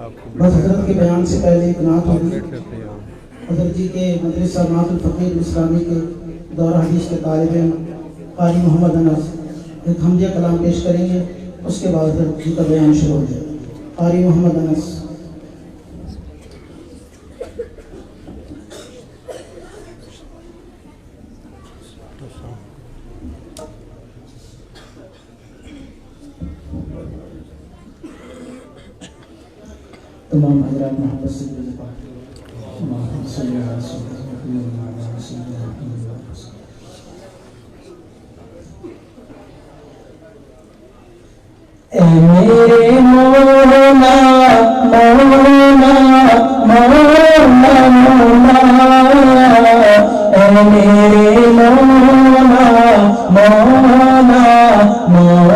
بس حضرت کے بیان سے پہلے ایک نعت ہوگی. حضرت جی کے مدرسہ نعت الفقیر اسلامی کے دورہ حدیث کے طالب علم قاری محمد انس ایک حمدیہ کلام پیش کریں گے. اس کے بعد حضرت جی کا بیان شروع ہو جائے. قاری محمد انس. تمام حضرات محبت سے اے میرے مولا مولا مولا مولا اے میرے مولا مولا مولا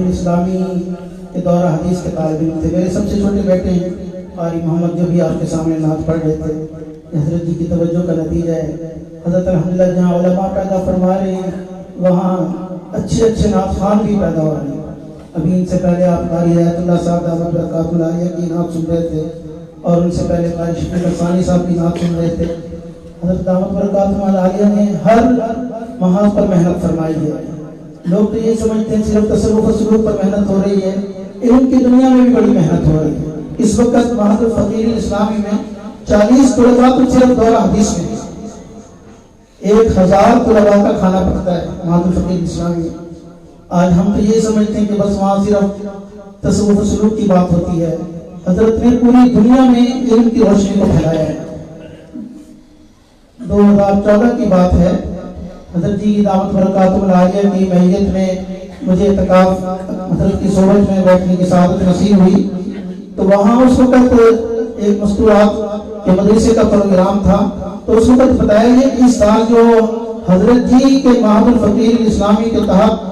اسلامی کے دورہ حدیث کے طالب علم تھے. میرے سب سے چھوٹے بیٹے ہیں قاری محمد جو بھی آپ کے سامنے نعت پڑھ رہے تھے. حضرت جی کی توجہ کا نتیجہ ہے. حضرت الحمدللہ جہاں علماء پیدا فرما رہے ہیں وہاں اچھے اچھے نعت خوان بھی پیدا ہو رہے ہیں. ابھی ان سے پہلے آپ قاری ہدایت اللہ صاحب دامت برکاتہ العالیہ کی نعت سن رہے تھے اور ان سے پہلے قاری شفیق الثانی صاحب کی نعت سن رہے تھے. حضرت دامت برکاتہم العالیہ نے ہر محاذ پر محنت فرمائی ہے. لوگ تو یہ سمجھتے ہیں صرف تصوف و سلوک پر محنت ہو رہی ہے، علم کی دنیا میں بھی بڑی محنت ہو رہی ہے. اس وقت معہد الفقیر الاسلامی میں 40 طلباء تو صرف دورہ حدیث میں 1000 طلباء کا کھانا پکتا ہے معہد الفقیر الاسلامی میں. آج ہم تو یہ سمجھتے ہیں کہ بس وہاں صرف تصوف و سلوک کی بات ہوتی ہے. حضرت نے پوری دنیا میں علم کی روشنی کو پھیلایا ہے. 2014 کی بات ہے، حضرت جی کی دعوت برکاتہم العالیہ کی معیت میں مجھے اعتکاف حضرت کی صحبت میں بیٹھنے کی سعادت نصیب ہوئی. تو وہاں اس وقت ایک مستورات کے مدرسے کا پروگرام تھا. تو اس وقت بتایا گیا کہ اس سال جو حضرت جی کے معہد الفقیر الاسلامی کے تحت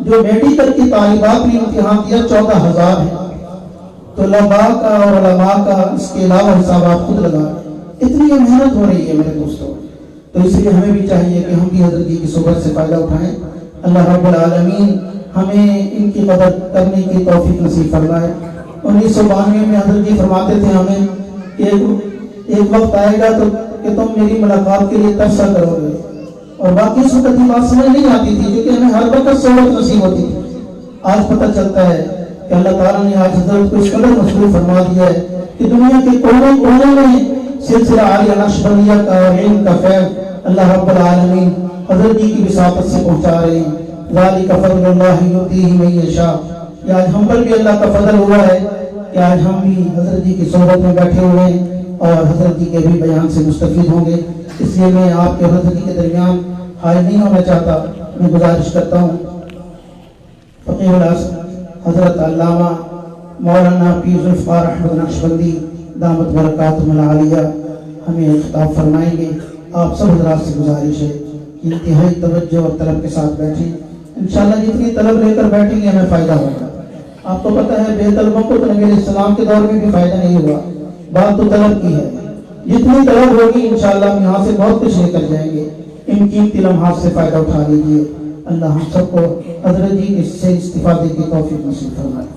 جو میڈیکل کی طالبات نے امتحان دیا 14,000 ہیں. تو طلباء کا اور علماء کا اس کے علاوہ حساب آپ خود لگا. اتنی یہ محنت ہو رہی ہے میرے دوستوں. تو اس لیے ہمیں بھی چاہیے کہ ہم بھی حضرت جی کی صحبت سے فائدہ اٹھائیں. اللہ رب العالمین ہمیں ان کی قدر کرنے کی توفیق نصیب فرمائے. 1992 میں حضرت جی فرماتے تھے ہمیں کہ ایک وقت آئے گا تو کہ تم میری ملاقات کے لیے ترسا کرو گے. اور باقی اس وقت یہ بات سمجھ نہیں آتی تھی کیونکہ ہمیں ہر وقت صحبت نصیب ہوتی تھی. آج پتہ چلتا ہے کہ اللہ تعالیٰ نے آج حضرت کو اس قدر مشغول فرما دیا ہے کہ دنیا کے کونے کونے میں سلسلہ عالیہ نقشبندیہ کا اور علم کا فیض اللہ رب العالمین حضرت جی کی وساطت سے پہنچا رہے ہیں. ذالک فضل اللہ یؤتیہ من یشاء. یہ آج ہم پر بھی اللہ کا فضل ہوا ہے کہ آج ہم بھی حضرت جی کی صحبت میں بیٹھے ہوئے ہیں اور حضرت جی کے بھی بیان سے مستفید ہوں گے. اس لیے میں آپ کے حضرت جی کے درمیان حائل نہیں ہونا چاہتا. میں گزارش کرتا ہوں فقیہ الاعظم حضرت علامہ مولانا پیر ذوالفقار احمد نقشبندی دامت برکاتہم العالیہ ہمیں خطاب فرمائیں گے. آپ سب حضرات سے گزارش ہے انتہائی توجہ اور طلب کے ساتھ بیٹھیں. انشاءاللہ جتنی طلب لے کر بیٹھیں گے ہمیں فائدہ ہوگا. آپ کو پتہ ہے بے طلبوں کو تو نبی علیہ السلام کے دور میں بھی فائدہ نہیں ہوا. بات تو طلب کی ہے. جتنی طلب ہوگی انشاءاللہ ہم یہاں سے بہت کچھ لے کر جائیں گے. ان قیمتی لمحات سے فائدہ اٹھا لیجیے. اللہ ہم سب کو حضرت جی سے استفادے کی توفیق نصیب فرمائے.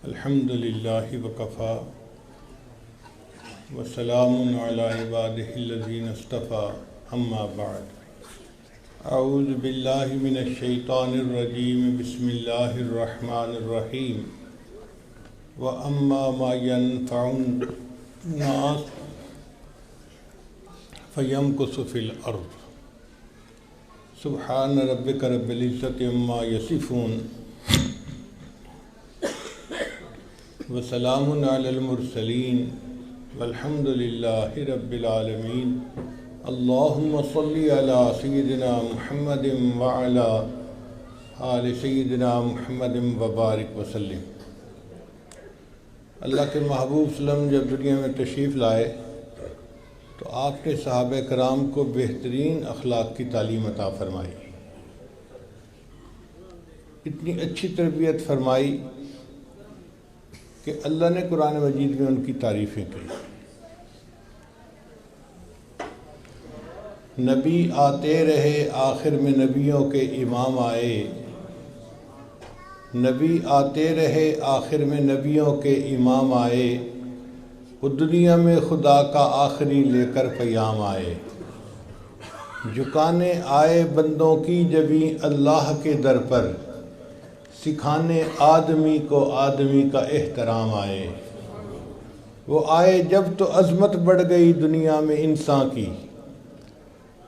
الحمد للہ وکفا وسلام علی عبادہ الذین اصطفیٰ اما بعد اعوذ باللہ من الشیطان الرجیم بسم اللہ الرحمن الرحیم واما ما ینفع الناس فیمکث فی الارض سبحان ربک رب العزۃ عما یصفون وسلام علی المرسلین والحمد للہ رب العالمین. اللہم صلی علی سیدنا محمد وعلی آل سیدنا محمد وبارک وسلم. اللہ کے محبوب صلی اللہ علیہ وسلم جب دنیا میں تشریف لائے تو آپ نے صحابہ کرام کو بہترین اخلاق کی تعلیم عطا فرمائی. اتنی اچھی تربیت فرمائی کہ اللہ نے قرآن مجید میں ان کی تعریفیں کی. نبی آتے رہے آخر میں نبیوں کے امام آئے. نبی آتے رہے آخر میں نبیوں کے امام آئے. وہ دنیا میں خدا کا آخری لے کر پیام آئے. جھکانے آئے بندوں کی جبیں اللہ کے در پر سکھانے آدمی کو آدمی کا احترام آئے. وہ آئے جب تو عظمت بڑھ گئی دنیا میں انسان کی.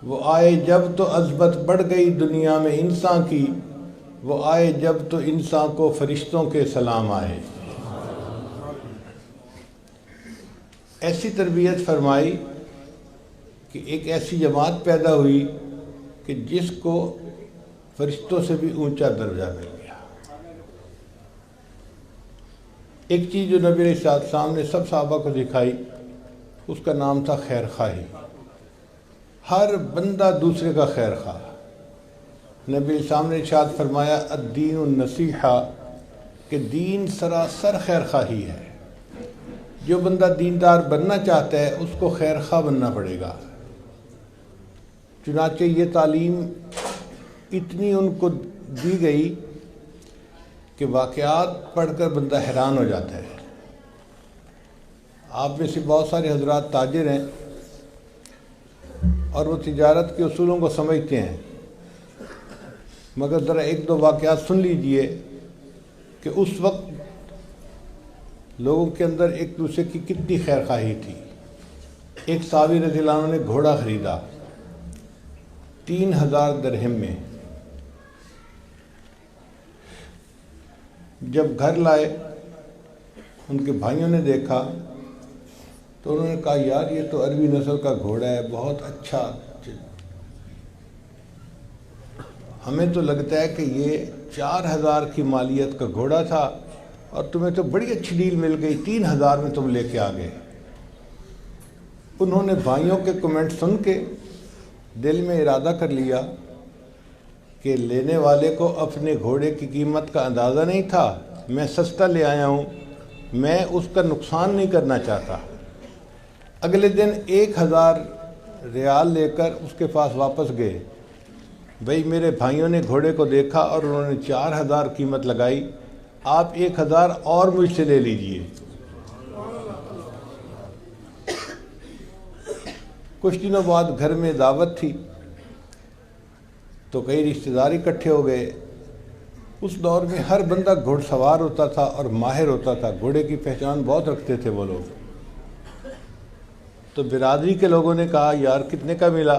وہ آئے جب تو عظمت بڑھ گئی دنیا میں انسان کی. وہ آئے جب تو انسان کو فرشتوں کے سلام آئے. ایسی تربیت فرمائی کہ ایک ایسی جماعت پیدا ہوئی کہ جس کو فرشتوں سے بھی اونچا درجہ مل گیا۔ ایک چیز جو نبی علیہ السلام نے سب صحابہ کو دکھائی، اس کا نام تھا خیر خواہی۔ ہر بندہ دوسرے کا خیر خواہ۔ نبی علیہ السلام نے ارشاد فرمایا الدین النصیحہ، کہ دین سراسر خیر خواہی ہے۔ جو بندہ دیندار بننا چاہتا ہے اس کو خیر خواہ بننا پڑے گا۔ چنانچہ یہ تعلیم اتنی ان کو دی گئی کہ واقعات پڑھ کر بندہ حیران ہو جاتا ہے۔ آپ میں سے بہت سارے حضرات تاجر ہیں اور وہ تجارت کے اصولوں کو سمجھتے ہیں، مگر ذرا ایک دو واقعات سن لیجئے کہ اس وقت لوگوں کے اندر ایک دوسرے کی کتنی خیر خواہی تھی۔ ایک صحابی رضی اللہ عنہ نے گھوڑا خریدا 3000 درہم میں۔ جب گھر لائے ان کے بھائیوں نے دیکھا تو انہوں نے کہا یار یہ تو عربی نسل کا گھوڑا ہے، بہت اچھا، ہمیں تو لگتا ہے کہ یہ 4000 کی مالیت کا گھوڑا تھا اور تمہیں تو بڑی اچھی ڈیل مل گئی، 3000 میں تم لے کے آ گئے۔ انہوں نے بھائیوں کے کمنٹ سن کے دل میں ارادہ کر لیا کہ لینے والے کو اپنے گھوڑے کی قیمت کا اندازہ نہیں تھا، میں سستا لے آیا ہوں، میں اس کا نقصان نہیں کرنا چاہتا۔ اگلے دن 1000 ریال لے کر اس کے پاس واپس گئے۔ بھئی میرے بھائیوں نے گھوڑے کو دیکھا اور انہوں نے 4000 قیمت لگائی، آپ 1000 اور مجھ سے لے لیجئے۔ کچھ دنوں بعد گھر میں دعوت تھی تو کئی رشتہ دار اکٹھے ہو گئے۔ اس دور میں ہر بندہ گھوڑ سوار ہوتا تھا اور ماہر ہوتا تھا، گھوڑے کی پہچان بہت رکھتے تھے وہ لوگ۔ تو برادری کے لوگوں نے کہا یار کتنے کا ملا؟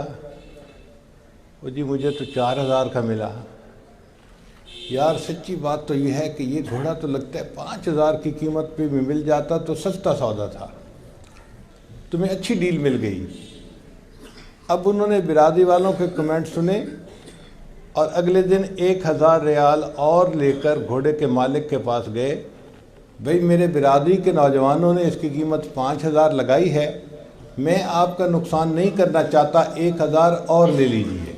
وہ جی مجھے تو 4000 کا ملا۔ یار سچی بات تو یہ ہے کہ یہ گھوڑا تو لگتا ہے 5000 کی قیمت پہ بھی مل جاتا تو سستا سودا تھا، تمہیں اچھی ڈیل مل گئی۔ اب انہوں نے برادری والوں کے کمنٹ سنے اور اگلے دن 1000 ریال اور لے کر گھوڑے کے مالک کے پاس گئے۔ بھئی میرے برادری کے نوجوانوں نے اس کی قیمت 5000 لگائی ہے، میں آپ کا نقصان نہیں کرنا چاہتا، 1000 اور لے لیجئے۔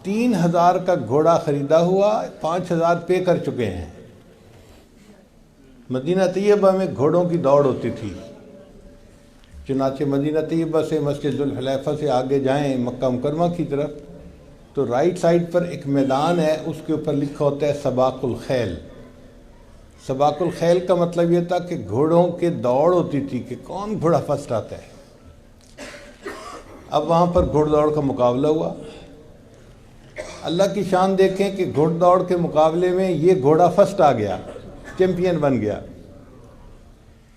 3000 کا گھوڑا خریدا ہوا، 5000 پے کر چکے ہیں۔ مدینہ طیبہ میں گھوڑوں کی دوڑ ہوتی تھی، چنانچہ مدینہ طیبہ سے مسجد ذوالحلیفہ سے آگے جائیں مکہ مکرمہ کی طرف تو رائٹ سائڈ پر ایک میدان ہے، اس کے اوپر لکھا ہوتا ہے سباق الخیل۔ سباق الخیل کا مطلب یہ تھا کہ گھوڑوں کے دوڑ ہوتی تھی کہ کون گھوڑا فرسٹ آتا ہے۔ اب وہاں پر گھوڑ دوڑ کا مقابلہ ہوا۔ اللہ کی شان دیکھیں کہ گھوڑ دوڑ کے مقابلے میں یہ گھوڑا فرسٹ آ گیا، چیمپئن بن گیا۔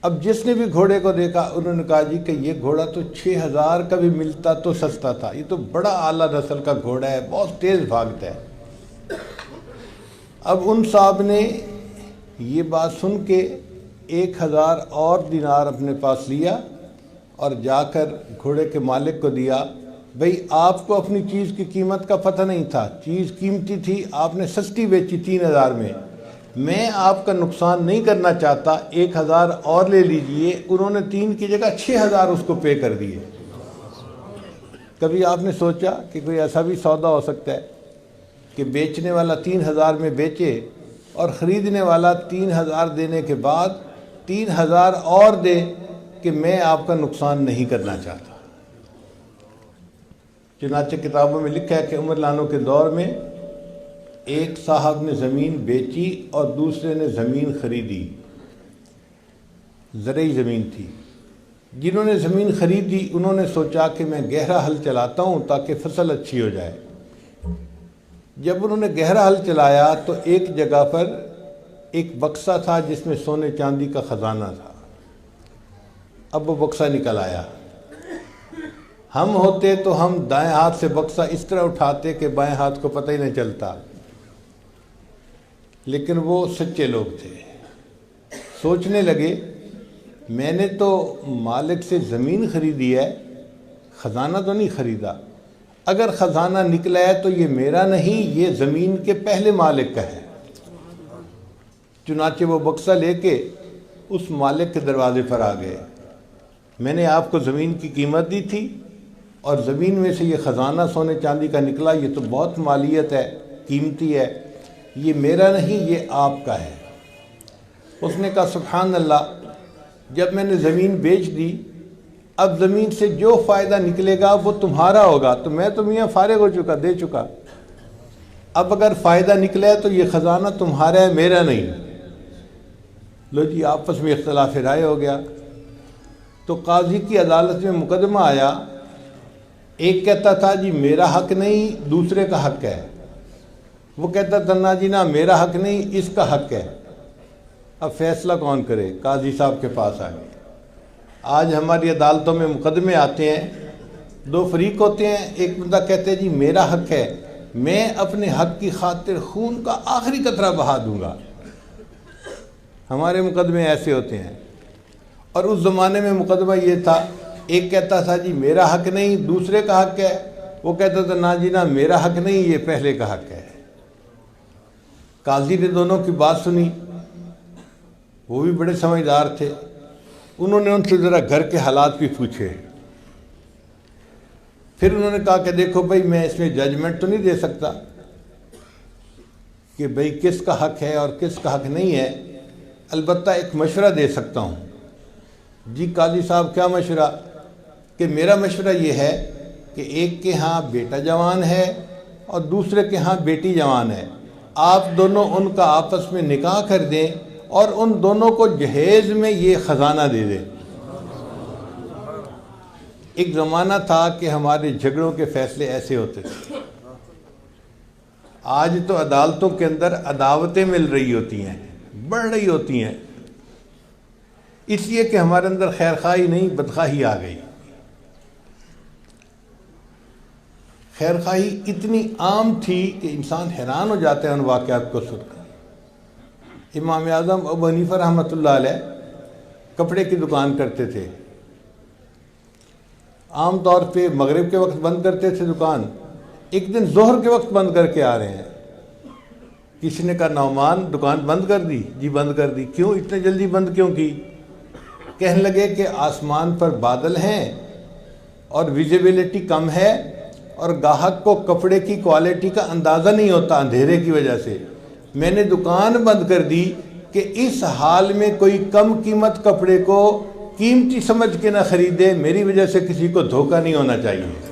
اب جس نے بھی گھوڑے کو دیکھا انہوں نے کہا جی کہ یہ گھوڑا تو 6000 کا بھی ملتا تو سستا تھا، یہ تو بڑا اعلیٰ نسل کا گھوڑا ہے، بہت تیز بھاگتا ہے۔ اب ان صاحب نے یہ بات سن کے 1000 اور دینار اپنے پاس لیا اور جا کر گھوڑے کے مالک کو دیا۔ بھئی آپ کو اپنی چیز کی قیمت کا پتہ نہیں تھا، چیز قیمتی تھی، آپ نے سستی بیچی 3000 میں آپ کا نقصان نہیں کرنا چاہتا، 1000 اور لے لیجئے۔ انہوں نے 3 کی جگہ 6000 اس کو پے کر دیے۔ کبھی آپ نے سوچا کہ کوئی ایسا بھی سودا ہو سکتا ہے کہ بیچنے والا 3000 میں بیچے اور خریدنے والا 3000 دینے کے بعد 3000 اور دے کہ میں آپ کا نقصان نہیں کرنا چاہتا؟ چنانچہ کتابوں میں لکھا ہے کہ عمر لانوں کے دور میں ایک صاحب نے زمین بیچی اور دوسرے نے زمین خریدی، زرعی زمین تھی۔ جنہوں نے زمین خریدی انہوں نے سوچا کہ میں گہرا ہل چلاتا ہوں تاکہ فصل اچھی ہو جائے۔ جب انہوں نے گہرا ہل چلایا تو ایک جگہ پر ایک بکسا تھا جس میں سونے چاندی کا خزانہ تھا۔ اب وہ بکسا نکل آیا۔ ہم ہوتے تو ہم دائیں ہاتھ سے بکسا اس طرح اٹھاتے کہ بائیں ہاتھ کو پتہ ہی نہیں چلتا، لیکن وہ سچے لوگ تھے۔ سوچنے لگے میں نے تو مالک سے زمین خریدی ہے، خزانہ تو نہیں خریدا، اگر خزانہ نکلا ہے تو یہ میرا نہیں، یہ زمین کے پہلے مالک کا ہے۔ چنانچہ وہ بکسہ لے کے اس مالک کے دروازے پر آ گئے۔ میں نے آپ کو زمین کی قیمت دی تھی اور زمین میں سے یہ خزانہ سونے چاندی کا نکلا، یہ تو بہت مالیت ہے، قیمتی ہے، یہ میرا نہیں، یہ آپ کا ہے۔ اس نے کہا سبحان اللہ، جب میں نے زمین بیچ دی، اب زمین سے جو فائدہ نکلے گا وہ تمہارا ہوگا، تو میں تو میاں فارغ ہو چکا، دے چکا۔ اب اگر فائدہ نکلا ہے تو یہ خزانہ تمہارا ہے، میرا نہیں۔ لو جی، آپس میں اختلاف رائے ہو گیا۔ تو قاضی کی عدالت میں مقدمہ آیا، ایک کہتا تھا جی میرا حق نہیں، دوسرے کا حق ہے۔ وہ کہتا تھا نا جی نا، میرا حق نہیں، اس کا حق ہے۔ اب فیصلہ کون کرے؟ قاضی صاحب کے پاس آ گئے۔ آج ہماری عدالتوں میں مقدمے آتے ہیں، دو فریق ہوتے ہیں، ایک بندہ کہتے ہیں جی میرا حق ہے، میں اپنے حق کی خاطر خون کا آخری قطرہ بہا دوں گا۔ ہمارے مقدمے ایسے ہوتے ہیں۔ اور اس زمانے میں مقدمہ یہ تھا، ایک کہتا تھا جی میرا حق نہیں، دوسرے کا حق ہے۔ وہ کہتا تھا نا جی نا، میرا حق نہیں، یہ پہلے کا حق ہے۔ قاضی نے دونوں کی بات سنی، وہ بھی بڑے سمجھدار تھے، انہوں نے ان سے ذرا گھر کے حالات بھی پوچھے۔ پھر انہوں نے کہا کہ دیکھو بھائی، میں اس میں ججمنٹ تو نہیں دے سکتا کہ بھائی کس کا حق ہے اور کس کا حق نہیں ہے، البتہ ایک مشورہ دے سکتا ہوں۔ جی قاضی صاحب، کیا مشورہ؟ کہ میرا مشورہ یہ ہے کہ ایک کے ہاں بیٹا جوان ہے اور دوسرے کے ہاں بیٹی جوان ہے، آپ دونوں ان کا آپس میں نکاح کر دیں اور ان دونوں کو جہیز میں یہ خزانہ دے دیں۔ ایک زمانہ تھا کہ ہمارے جھگڑوں کے فیصلے ایسے ہوتے تھے۔ آج تو عدالتوں کے اندر عداوتیں مل رہی ہوتی ہیں، بڑھ رہی ہوتی ہیں، اس لیے کہ ہمارے اندر خیر خواہی نہیں، بدخواہی آ گئی۔ خیر خواہی اتنی عام تھی کہ انسان حیران ہو جاتا ہے ان واقعات کو سن کر۔ امام اعظم ابو حنیفہ رحمۃ اللہ علیہ کپڑے کی دکان کرتے تھے، عام طور پہ مغرب کے وقت بند کرتے تھے دکان، ایک دن ظہر کے وقت بند کر کے آ رہے ہیں۔ کسی نے کہا نعمان دکان بند کر دی؟ جی بند کر دی۔ کیوں اتنے جلدی بند کیوں کی؟ کہنے لگے کہ آسمان پر بادل ہیں اور ویزیبلٹی کم ہے اور گاہک کو کپڑے کی کوالٹی کا اندازہ نہیں ہوتا اندھیرے کی وجہ سے، میں نے دکان بند کر دی کہ اس حال میں کوئی کم قیمت کپڑے کو قیمتی سمجھ کے نہ خریدے، میری وجہ سے کسی کو دھوکہ نہیں ہونا چاہیے۔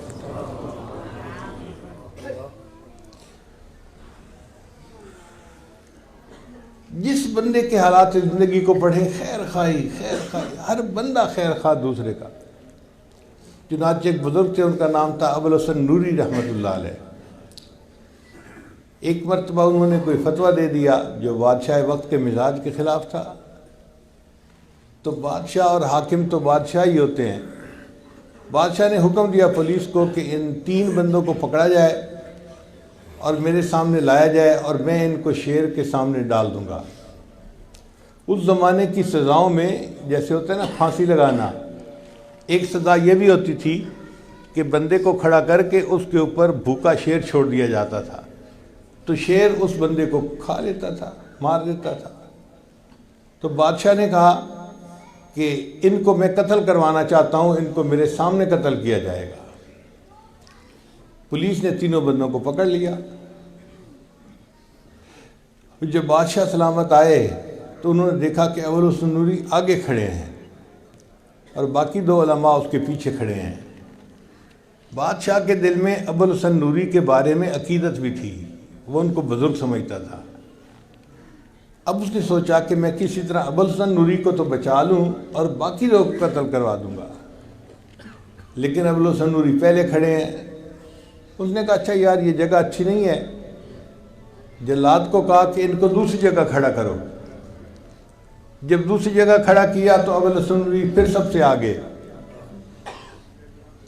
جس بندے کے حالات زندگی کو پڑھیں، خیر خواہی، ہر بندہ خیر خواہ دوسرے کا۔ چنانچہ ایک بزرگ تھے، ان کا نام تھا ابو الحسن نوری رحمۃ اللہ علیہ۔ ایک مرتبہ انہوں نے کوئی فتویٰ دے دیا جو بادشاہ وقت کے مزاج کے خلاف تھا۔ تو بادشاہ اور حاکم تو بادشاہ ہی ہوتے ہیں۔ بادشاہ نے حکم دیا پولیس کو کہ ان 3 بندوں کو پکڑا جائے اور میرے سامنے لایا جائے اور میں ان کو شیر کے سامنے ڈال دوں گا۔ اس زمانے کی سزاؤں میں جیسے ہوتا ہے نا پھانسی لگانا، ایک سزا یہ بھی ہوتی تھی کہ بندے کو کھڑا کر کے اس کے اوپر بھوکا شیر چھوڑ دیا جاتا تھا، تو شیر اس بندے کو کھا لیتا تھا، مار دیتا تھا۔ تو بادشاہ نے کہا کہ ان کو میں قتل کروانا چاہتا ہوں، ان کو میرے سامنے قتل کیا جائے گا۔ پولیس نے 3 بندوں کو پکڑ لیا۔ جب بادشاہ سلامت آئے تو انہوں نے دیکھا کہ ابو الحسن نوری آگے کھڑے ہیں اور باقی 2 علماء اس کے پیچھے کھڑے ہیں۔ بادشاہ کے دل میں ابو الحسن نوری کے بارے میں عقیدت بھی تھی، وہ ان کو بزرگ سمجھتا تھا۔ اب اس نے سوچا کہ میں کسی طرح ابو الحسن نوری کو تو بچا لوں اور باقی لوگ قتل کروا دوں گا، لیکن ابو الحسن نوری پہلے کھڑے ہیں۔ اس نے کہا اچھا یار یہ جگہ اچھی نہیں ہے، جلاد کو کہا کہ ان کو دوسری جگہ کھڑا کرو۔ جب دوسری جگہ کھڑا کیا تو ابو الحسن نوری پھر سب سے آگے۔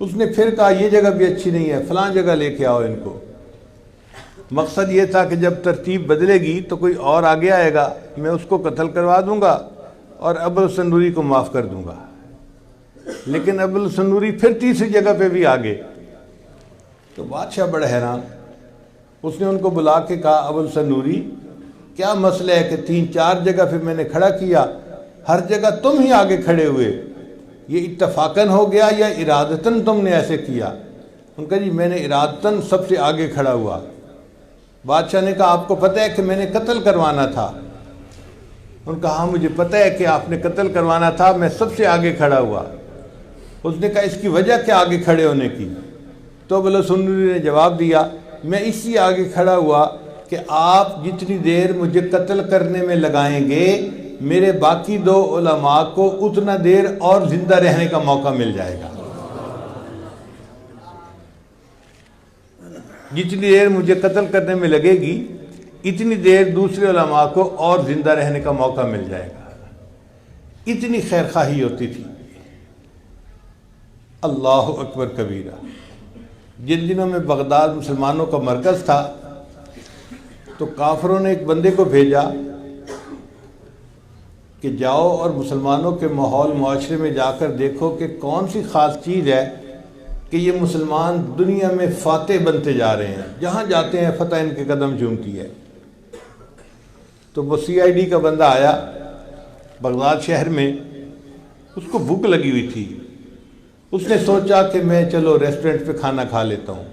اس نے پھر کہا یہ جگہ بھی اچھی نہیں ہے، فلاں جگہ لے کے آؤ ان کو۔ مقصد یہ تھا کہ جب ترتیب بدلے گی تو کوئی اور آگے آئے گا، میں اس کو قتل کروا دوں گا اور ابو الحسن نوری کو معاف کر دوں گا۔ لیکن ابو الحسن نوری پھر تیسری جگہ پہ بھی آگے۔ تو بادشاہ بڑا حیران، اس نے ان کو بلا کے کہا ابو الحسن نوری کیا مسئلہ ہے کہ 3-4 جگہ پہ میں نے کھڑا کیا، ہر جگہ تم ہی آگے کھڑے ہوئے، یہ اتفاقاً ہو گیا یا ارادتاً تم نے ایسے کیا؟ ان کا جی میں نے ارادتاً سب سے آگے کھڑا ہوا۔ بادشاہ نے کہا آپ کو پتہ ہے کہ میں نے قتل کروانا تھا؟ ان کا ہاں مجھے پتہ ہے کہ آپ نے قتل کروانا تھا، میں سب سے آگے کھڑا ہوا۔ اس نے کہا اس کی وجہ کیا آگے کھڑے ہونے کی؟ تو ابو الحسن نوری نے جواب دیا میں اس لیے آگے کھڑا ہوا کہ آپ جتنی دیر مجھے قتل کرنے میں لگائیں گے میرے باقی 2 علماء کو اتنا دیر اور زندہ رہنے کا موقع مل جائے گا۔ جتنی دیر مجھے قتل کرنے میں لگے گی اتنی دیر دوسرے علماء کو اور زندہ رہنے کا موقع مل جائے گا۔ اتنی خیر خواہی ہوتی تھی۔ اللہ اکبر کبیرہ۔ جن دنوں میں بغداد مسلمانوں کا مرکز تھا تو کافروں نے ایک بندے کو بھیجا کہ جاؤ اور مسلمانوں کے ماحول معاشرے میں جا کر دیکھو کہ کون سی خاص چیز ہے کہ یہ مسلمان دنیا میں فاتح بنتے جا رہے ہیں، جہاں جاتے ہیں فتح ان کے قدم چومتی ہے۔ تو وہ CID کا بندہ آیا بغداد شہر میں، اس کو بھوک لگی ہوئی تھی، اس نے سوچا کہ میں چلو ریسٹورنٹ پہ کھانا کھا لیتا ہوں۔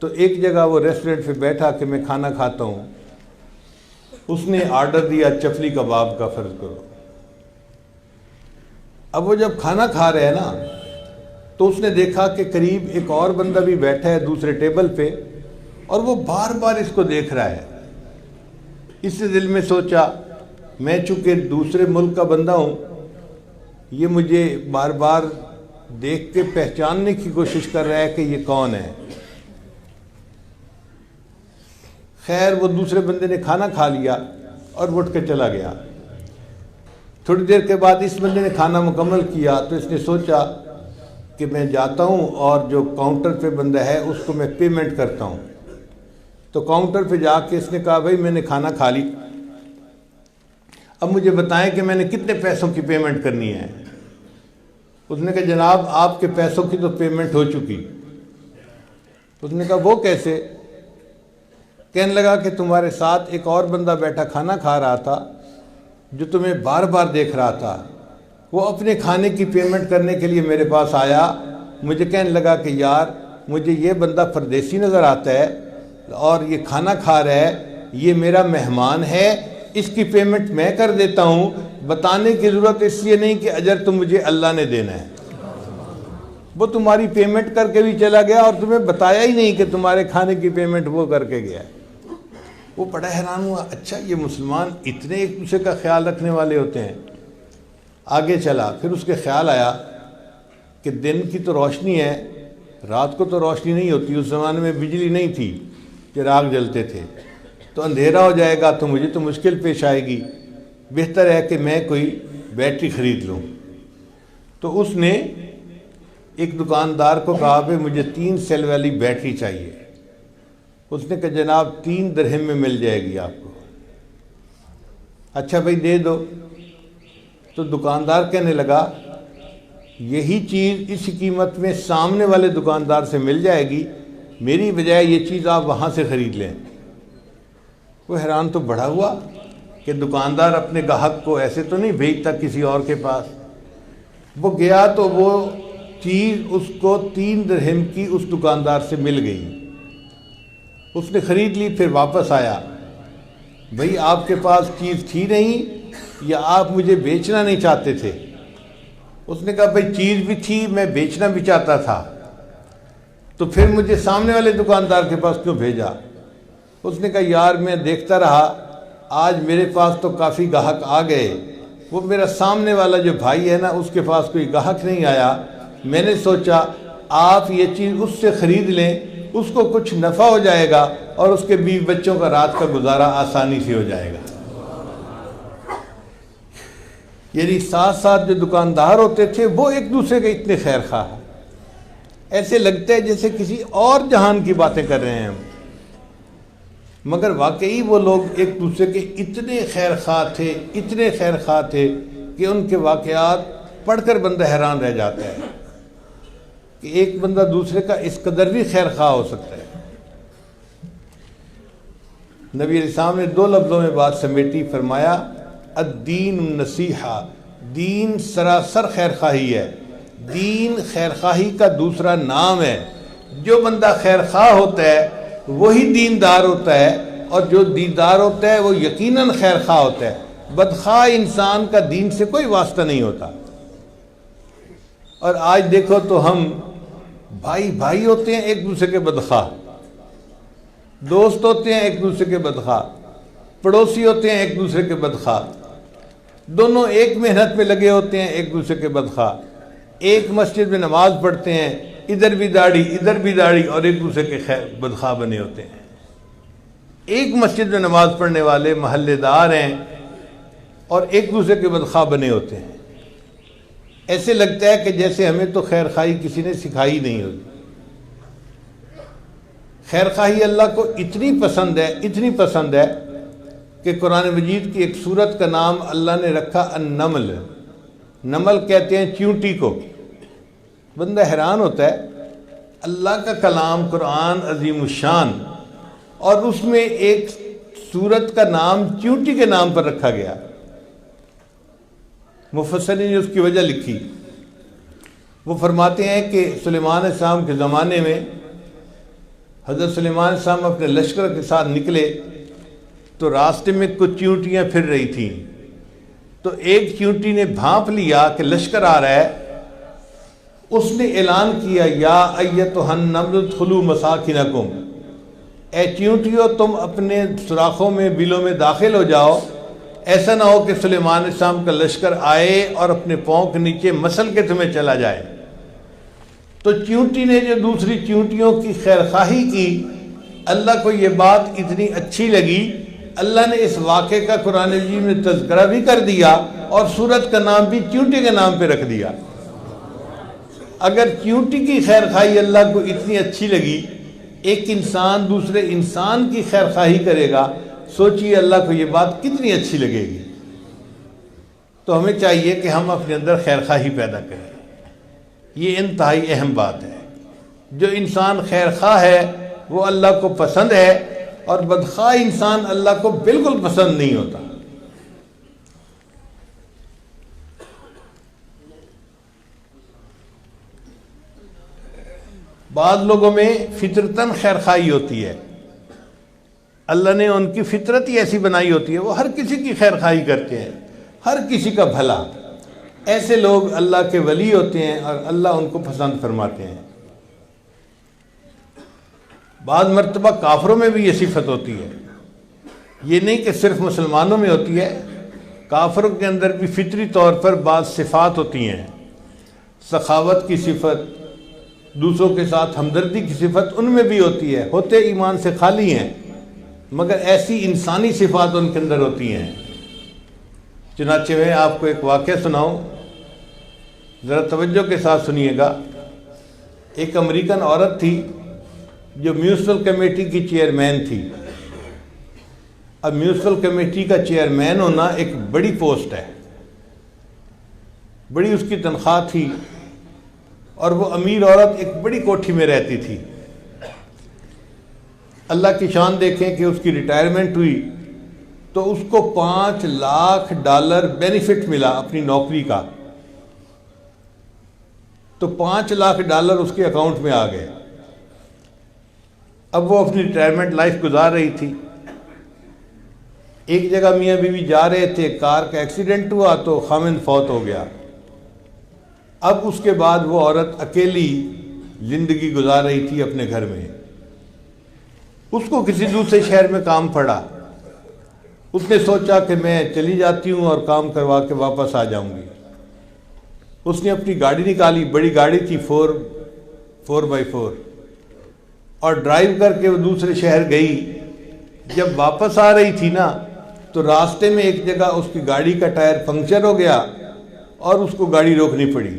تو ایک جگہ وہ ریسٹورنٹ پہ بیٹھا کہ میں کھانا کھاتا ہوں، اس نے آرڈر دیا چپلی کباب کا، فرض کرو۔ اب وہ جب کھانا کھا رہے ہیں نا تو اس نے دیکھا کہ قریب ایک اور بندہ بھی بیٹھا ہے دوسرے ٹیبل پہ اور وہ بار بار اس کو دیکھ رہا ہے۔ اس نے دل میں سوچا میں چونکہ دوسرے ملک کا بندہ ہوں، یہ مجھے بار بار دیکھ کے پہچاننے کی کوشش کر رہا ہے کہ یہ کون ہے۔ خیر وہ دوسرے بندے نے کھانا کھا لیا اور اٹھ کے چلا گیا۔ تھوڑی دیر کے بعد اس بندے نے کھانا مکمل کیا تو اس نے سوچا کہ میں جاتا ہوں اور جو کاؤنٹر پہ بندہ ہے اس کو میں پیمنٹ کرتا ہوں۔ تو کاؤنٹر پہ جا کے اس نے کہا بھائی میں نے کھانا کھا لی، اب مجھے بتائیں کہ میں نے کتنے پیسوں کی پیمنٹ کرنی ہے۔ اس نے کہا جناب آپ کے پیسوں کی تو پیمنٹ ہو چکی۔ اس نے کہا وہ کیسے؟ کہنے لگا کہ تمہارے ساتھ ایک اور بندہ بیٹھا کھانا کھا رہا تھا جو تمہیں بار بار دیکھ رہا تھا، وہ اپنے کھانے کی پیمنٹ کرنے کے لیے میرے پاس آیا، مجھے کہنے لگا کہ یار مجھے یہ بندہ پردیسی نظر آتا ہے اور یہ کھانا کھا رہا ہے، یہ میرا مہمان ہے، اس کی پیمنٹ میں کر دیتا ہوں، بتانے کی ضرورت اس لیے نہیں کہ اجر تو مجھے اللہ نے دینا ہے۔ وہ تمہاری پیمنٹ کر کے بھی چلا گیا اور تمہیں بتایا ہی نہیں کہ تمہارے کھانے کی پیمنٹ وہ کر کے گیا ہے۔ وہ بڑا حیران ہوا، اچھا یہ مسلمان اتنے ایک دوسرے کا خیال رکھنے والے ہوتے ہیں۔ آگے چلا، پھر اس کے خیال آیا کہ دن کی تو روشنی ہے، رات کو تو روشنی نہیں ہوتی، اس زمانے میں بجلی نہیں تھی، چراغ جلتے تھے، تو اندھیرا ہو جائے گا تو مجھے تو مشکل پیش آئے گی، بہتر ہے کہ میں کوئی بیٹری خرید لوں۔ تو اس نے ایک دکاندار کو کہا کہ مجھے 3 سیل والی بیٹری چاہیے۔ اس نے کہا جناب 3 درہم میں مل جائے گی آپ کو۔ اچھا بھائی دے دو۔ تو دکاندار کہنے لگا یہی چیز اس قیمت میں سامنے والے دکاندار سے مل جائے گی، میری بجائے یہ چیز آپ وہاں سے خرید لیں۔ وہ حیران تو بڑا ہوا کہ دکاندار اپنے گاہک کو ایسے تو نہیں بھیجتا کسی اور کے پاس۔ وہ گیا تو وہ چیز اس کو 3 درہم کی اس دکاندار سے مل گئی، اس نے خرید لی۔ پھر واپس آیا، بھئی آپ کے پاس چیز تھی نہیں یا آپ مجھے بیچنا نہیں چاہتے تھے؟ اس نے کہا بھئی چیز بھی تھی، میں بیچنا بھی چاہتا تھا، تو پھر مجھے سامنے والے دکاندار کے پاس کیوں بھیجا؟ اس نے کہا یار میں دیکھتا رہا، آج میرے پاس تو کافی گاہک آ گئے، وہ میرا سامنے والا جو بھائی ہے نا اس کے پاس کوئی گاہک نہیں آیا، میں نے سوچا آپ یہ چیز اس سے خرید لیں، اس کو کچھ نفع ہو جائے گا اور اس کے بیوی بچوں کا رات کا گزارا آسانی سے ہو جائے گا۔ یعنی ساتھ ساتھ جو دکاندار ہوتے تھے وہ ایک دوسرے کے اتنے خیر خواہ، ایسے لگتا ہے جیسے کسی اور جہان کی باتیں کر رہے ہیں ہم، مگر واقعی وہ لوگ ایک دوسرے کے اتنے خیر خواہ تھے، اتنے خیر خواہ تھے کہ ان کے واقعات پڑھ کر بندہ حیران رہ جاتا ہے۔ کہ ایک بندہ دوسرے کا اس قدر بھی خیر خواہ ہو سکتا ہے۔ نبی علیہ السلام نے 2 لفظوں میں بات سمیٹی، فرمایا الدین النصیحہ، دین سراسر خیر خواہی ہے، دین خیر خواہی کا دوسرا نام ہے۔ جو بندہ خیر خواہ ہوتا ہے وہی دیندار ہوتا ہے، اور جو دیندار ہوتا ہے وہ یقیناً خیر خواہ ہوتا ہے۔ بدخواہ انسان کا دین سے کوئی واسطہ نہیں ہوتا۔ اور آج دیکھو تو ہم بھائی بھائی ہوتے ہیں ایک دوسرے کے بدخواہ، دوست ہوتے ہیں ایک دوسرے کے بدخواہ، پڑوسی ہوتے ہیں ایک دوسرے کے بدخواہ، دونوں ایک محنت میں لگے ہوتے ہیں ایک دوسرے کے بدخواہ، ایک مسجد میں نماز پڑھتے ہیں، ادھر بھی داڑھی ادھر بھی داڑھی، اور ایک دوسرے کے بدخواہ بنے ہوتے ہیں۔ ایک مسجد میں نماز پڑھنے والے محلے دار ہیں اور ایک دوسرے کے بدخواہ بنے ہوتے ہیں۔ ایسے لگتا ہے کہ جیسے ہمیں تو خیر خواہی کسی نے سکھائی نہیں ہوتی۔ خیر خواہی اللہ کو اتنی پسند ہے، اتنی پسند ہے کہ قرآن مجید کی ایک سورت کا نام اللہ نے رکھا النمل۔ نمل کہتے ہیں چیونٹی کو۔ بندہ حیران ہوتا ہے، اللہ کا کلام قرآن عظیم الشان، اور اس میں ایک سورت کا نام چیونٹی کے نام پر رکھا گیا۔ مفسرین نے اس کی وجہ لکھی، وہ فرماتے ہیں کہ سلیمان علیہ السلام کے زمانے میں حضرت سلیمان علیہ السلام اپنے لشکر کے ساتھ نکلے تو راستے میں کچھ چیونٹیاں پھر رہی تھیں، تو ایک چیونٹی نے بھانپ لیا کہ لشکر آ رہا ہے۔ اس نے اعلان کیا یا ایتھا النمل ادخلوا مساکنکم، اے چیونٹیوں تم اپنے سوراخوں میں بلوں میں داخل ہو جاؤ، ایسا نہ ہو کہ سلیمان علیہ السلام کا لشکر آئے اور اپنے پاؤں کے نیچے مسل کے تمہیں چلا جائے۔ تو چیونٹی نے جو دوسری چیونٹیوں کی خیر خواہی کی، اللہ کو یہ بات اتنی اچھی لگی، اللہ نے اس واقعے کا قرآن مجید میں تذکرہ بھی کر دیا اور سورت کا نام بھی چیونٹی کے نام پہ رکھ دیا۔ اگر چیونٹی کی خیر خواہی اللہ کو اتنی اچھی لگی، ایک انسان دوسرے انسان کی خیر خواہی کرے گا، سوچیے اللہ کو یہ بات کتنی اچھی لگے گی۔ تو ہمیں چاہیے کہ ہم اپنے اندر خیر خواہی پیدا کریں، یہ انتہائی اہم بات ہے۔ جو انسان خیر خواہ ہے وہ اللہ کو پسند ہے، اور بدخواہ انسان اللہ کو بالکل پسند نہیں ہوتا۔ بعض لوگوں میں فطرتاً خیر خواہی ہوتی ہے، اللہ نے ان کی فطرت ہی ایسی بنائی ہوتی ہے، وہ ہر کسی کی خیر خواہی کرتے ہیں، ہر کسی کا بھلا۔ ایسے لوگ اللہ کے ولی ہوتے ہیں اور اللہ ان کو پسند فرماتے ہیں۔ بعض مرتبہ کافروں میں بھی یہ صفت ہوتی ہے، یہ نہیں کہ صرف مسلمانوں میں ہوتی ہے، کافروں کے اندر بھی فطری طور پر بعض صفات ہوتی ہیں۔ سخاوت کی صفت، دوسروں کے ساتھ ہمدردی کی صفت ان میں بھی ہوتی ہے، ہوتے ایمان سے خالی ہیں، مگر ایسی انسانی صفات ان کے اندر ہوتی ہیں۔ چنانچہ میں آپ کو ایک واقعہ سناؤں، ذرا توجہ کے ساتھ سنیے گا۔ ایک امریکن عورت تھی جو میونسپل کمیٹی کی چیئرمین تھی۔ اب میونسپل کمیٹی کا چیئرمین ہونا ایک بڑی پوسٹ ہے، بڑی اس کی تنخواہ تھی، اور وہ امیر عورت ایک بڑی کوٹھی میں رہتی تھی۔ اللہ کی شان دیکھیں کہ اس کی ریٹائرمنٹ ہوئی تو اس کو $5 لاکھ بینیفٹ ملا اپنی نوکری کا، تو $5 لاکھ اس کے اکاؤنٹ میں آ گئے۔ اب وہ اپنی ریٹائرمنٹ لائف گزار رہی تھی۔ ایک جگہ میاں بیوی جا رہے تھے، کار کا ایکسیڈنٹ ہوا تو خامند فوت ہو گیا۔ اب اس کے بعد وہ عورت اکیلی زندگی گزار رہی تھی اپنے گھر میں۔ اس کو کسی دوسرے شہر میں کام پڑا، اس نے سوچا کہ میں چلی جاتی ہوں اور کام کروا کے واپس آ جاؤں گی۔ اس نے اپنی گاڑی نکالی، بڑی گاڑی تھی 4x4، اور ڈرائیو کر کے وہ دوسرے شہر گئی۔ جب واپس آ رہی تھی نا تو راستے میں ایک جگہ اس کی گاڑی کا ٹائر پنکچر ہو گیا اور اس کو گاڑی روکنی پڑی۔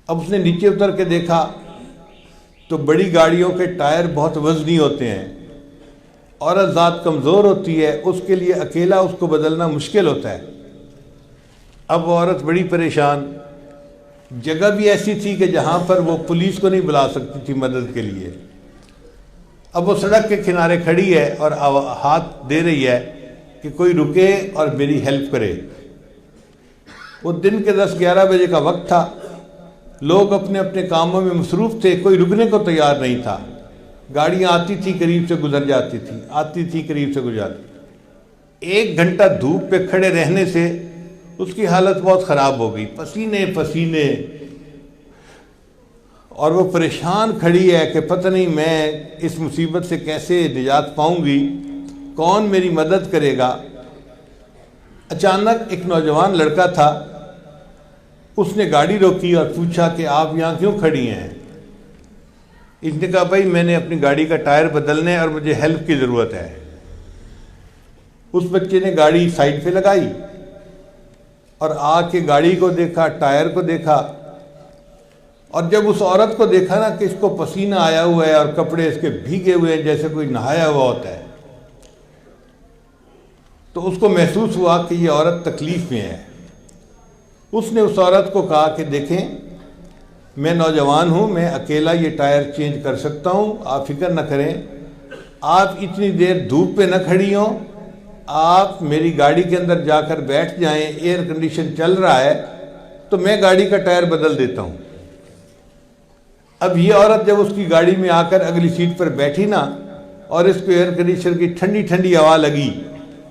اب اس نے نیچے اتر کے دیکھا تو بڑی گاڑیوں کے ٹائر بہت وزنی ہوتے ہیں، عورت ذات کمزور ہوتی ہے، اس کے لیے اکیلا اس کو بدلنا مشکل ہوتا ہے۔ اب وہ عورت بڑی پریشان، جگہ بھی ایسی تھی کہ جہاں پر وہ پولیس کو نہیں بلا سکتی تھی مدد کے لیے۔ اب وہ سڑک کے کنارے کھڑی ہے اور ہاتھ دے رہی ہے کہ کوئی رکے اور میری ہیلپ کرے۔ وہ دن کے 10-11 بجے کا وقت تھا، لوگ اپنے اپنے کاموں میں مصروف تھے، کوئی رکنے کو تیار نہیں تھا۔ گاڑیاں آتی تھی قریب سے گزر جاتی تھی، آتی تھی قریب سے گزر جاتی۔ 1 گھنٹہ دھوپ پہ کھڑے رہنے سے اس کی حالت بہت خراب ہو گئی، پسینے پسینے، اور وہ پریشان کھڑی ہے کہ پتہ نہیں میں اس مصیبت سے کیسے نجات پاؤں گی، کون میری مدد کرے گا۔ اچانک ایک نوجوان لڑکا تھا، اس نے گاڑی روکی اور پوچھا کہ آپ یہاں کیوں کھڑی ہیں؟ اس نے کہا بھائی میں نے اپنی گاڑی کا ٹائر بدلنا ہے اور مجھے ہیلپ کی ضرورت ہے۔ اس بچے نے گاڑی سائڈ پہ لگائی اور آ کے گاڑی کو دیکھا، ٹائر کو دیکھا، اور جب اس عورت کو دیکھا نا کہ اس کو پسینہ آیا ہوا ہے اور کپڑے اس کے بھیگے ہوئے ہیں جیسے کوئی نہایا ہوا ہوتا ہے، تو اس کو محسوس ہوا کہ یہ عورت تکلیف میں ہے۔ اس نے اس عورت کو کہا کہ دیکھیں میں نوجوان ہوں، میں اکیلا یہ ٹائر چینج کر سکتا ہوں، آپ فکر نہ کریں، آپ اتنی دیر دھوپ پہ نہ کھڑی ہوں، آپ میری گاڑی کے اندر جا کر بیٹھ جائیں، ایئر کنڈیشن چل رہا ہے تو میں گاڑی کا ٹائر بدل دیتا ہوں۔ اب یہ عورت جب اس کی گاڑی میں آ کر اگلی سیٹ پر بیٹھی نا اور اس کو ایئر کنڈیشن کی ٹھنڈی ٹھنڈی ہوا لگی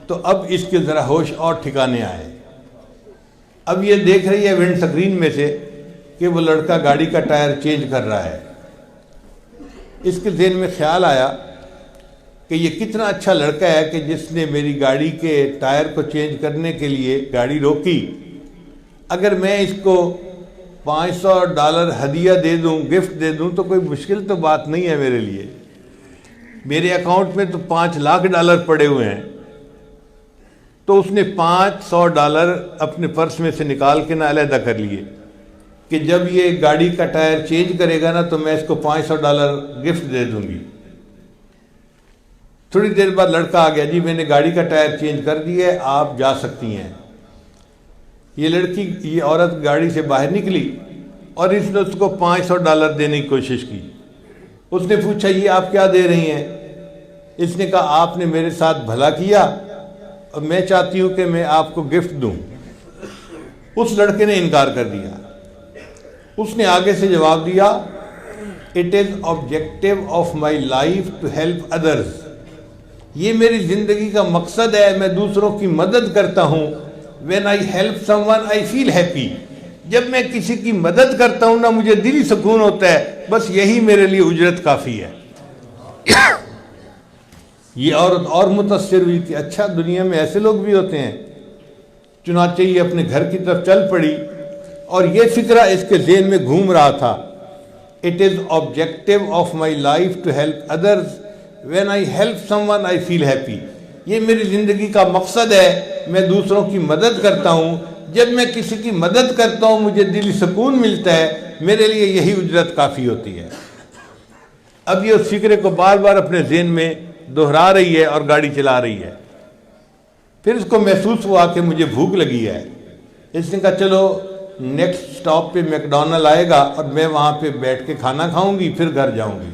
تو اب اس کے ذرا ہوش اور ٹھکانے آئے۔ اب یہ دیکھ رہی ہے ونڈ سکرین میں سے کہ وہ لڑکا گاڑی کا ٹائر چینج کر رہا ہے۔ اس کے ذہن میں خیال آیا کہ یہ کتنا اچھا لڑکا ہے کہ جس نے میری گاڑی کے ٹائر کو چینج کرنے کے لیے گاڑی روکی۔ اگر میں اس کو $500 ہدیہ دے دوں، گفٹ دے دوں تو کوئی مشکل تو بات نہیں ہے میرے لیے، میرے اکاؤنٹ میں تو $5 لاکھ پڑے ہوئے ہیں۔ تو اس نے $500 اپنے پرس میں سے نکال کے نہ علیحدہ کر لیے کہ جب یہ گاڑی کا ٹائر چینج کرے گا نا تو میں اس کو $500 گفٹ دے دوں گی۔ تھوڑی دیر بعد لڑکا آ گیا، جی میں نے گاڑی کا ٹائر چینج کر دیا ہے، آپ جا سکتی ہیں۔ یہ عورت گاڑی سے باہر نکلی اور اس نے اس کو $500 دینے کی کوشش کی۔ اس نے پوچھا یہ آپ کیا دے رہی ہیں؟ اس نے کہا آپ نے میرے ساتھ بھلا کیا اور میں چاہتی ہوں کہ میں آپ کو گفٹ دوں۔ اس لڑکے نے انکار کر دیا۔ اس نے آگے سے جواب دیا، "It is objective of my life to help others." یہ میری زندگی کا مقصد ہے، میں دوسروں کی مدد کرتا ہوں۔ When I help someone I feel happy. جب میں کسی کی مدد کرتا ہوں نا مجھے دلی سکون ہوتا ہے، بس یہی میرے لیے اجرت کافی ہے۔ یہ عورت اور متاثر ہوئی کہ اچھا دنیا میں ایسے لوگ بھی ہوتے ہیں۔ چنانچہ یہ اپنے گھر کی طرف چل پڑی اور یہ فکرہ اس کے ذہن میں گھوم رہا تھا، "It is objective of my life to help others. When I help someone I feel happy." یہ میری زندگی کا مقصد ہے، میں دوسروں کی مدد کرتا ہوں، جب میں کسی کی مدد کرتا ہوں مجھے دلی سکون ملتا ہے، میرے لیے یہی اجرت کافی ہوتی ہے۔ اب یہ اس فکرے کو بار بار اپنے ذہن میں دہرا رہی ہے اور گاڑی چلا رہی ہے۔ پھر اس کو محسوس ہوا کہ مجھے بھوک لگی ہے۔ اس نے کہا چلو نیکسٹ سٹاپ پہ میکڈونلڈ آئے گا اور میں وہاں پہ بیٹھ کے کھانا کھاؤں گی، پھر گھر جاؤں گی۔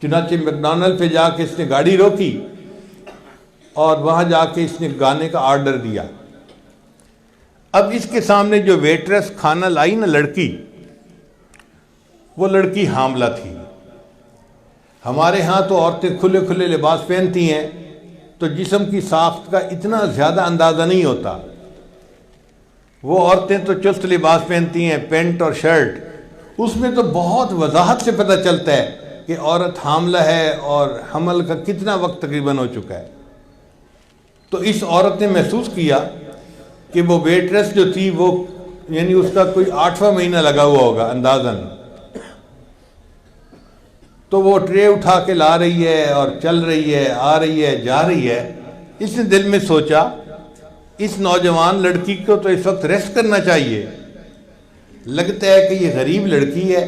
چنانچہ میکڈونلڈ پہ جا کے اس نے گاڑی روکی اور وہاں جا کے اس نے گانے کا آرڈر دیا۔ اب اس کے سامنے جو ویٹرس کھانا لائی نا لڑکی، وہ لڑکی حاملہ تھی۔ ہمارے ہاں تو عورتیں کھلے کھلے لباس پہنتی ہیں تو جسم کی ساخت کا اتنا زیادہ اندازہ نہیں ہوتا۔ وہ عورتیں تو چست لباس پہنتی ہیں، پینٹ اور شرٹ، اس میں تو بہت وضاحت سے پتہ چلتا ہے کہ عورت حاملہ ہے اور حمل کا کتنا وقت تقریباً ہو چکا ہے۔ تو اس عورت نے محسوس کیا کہ وہ ویٹرس جو تھی وہ یعنی اس کا کوئی 8واں مہینہ لگا ہوا ہوگا اندازاً، تو وہ ٹرے اٹھا کے لا رہی ہے اور چل رہی ہے، آ رہی ہے، جا رہی ہے۔ اس نے دل میں سوچا اس نوجوان لڑکی کو تو اس وقت ریسٹ کرنا چاہیے، لگتا ہے کہ یہ غریب لڑکی ہے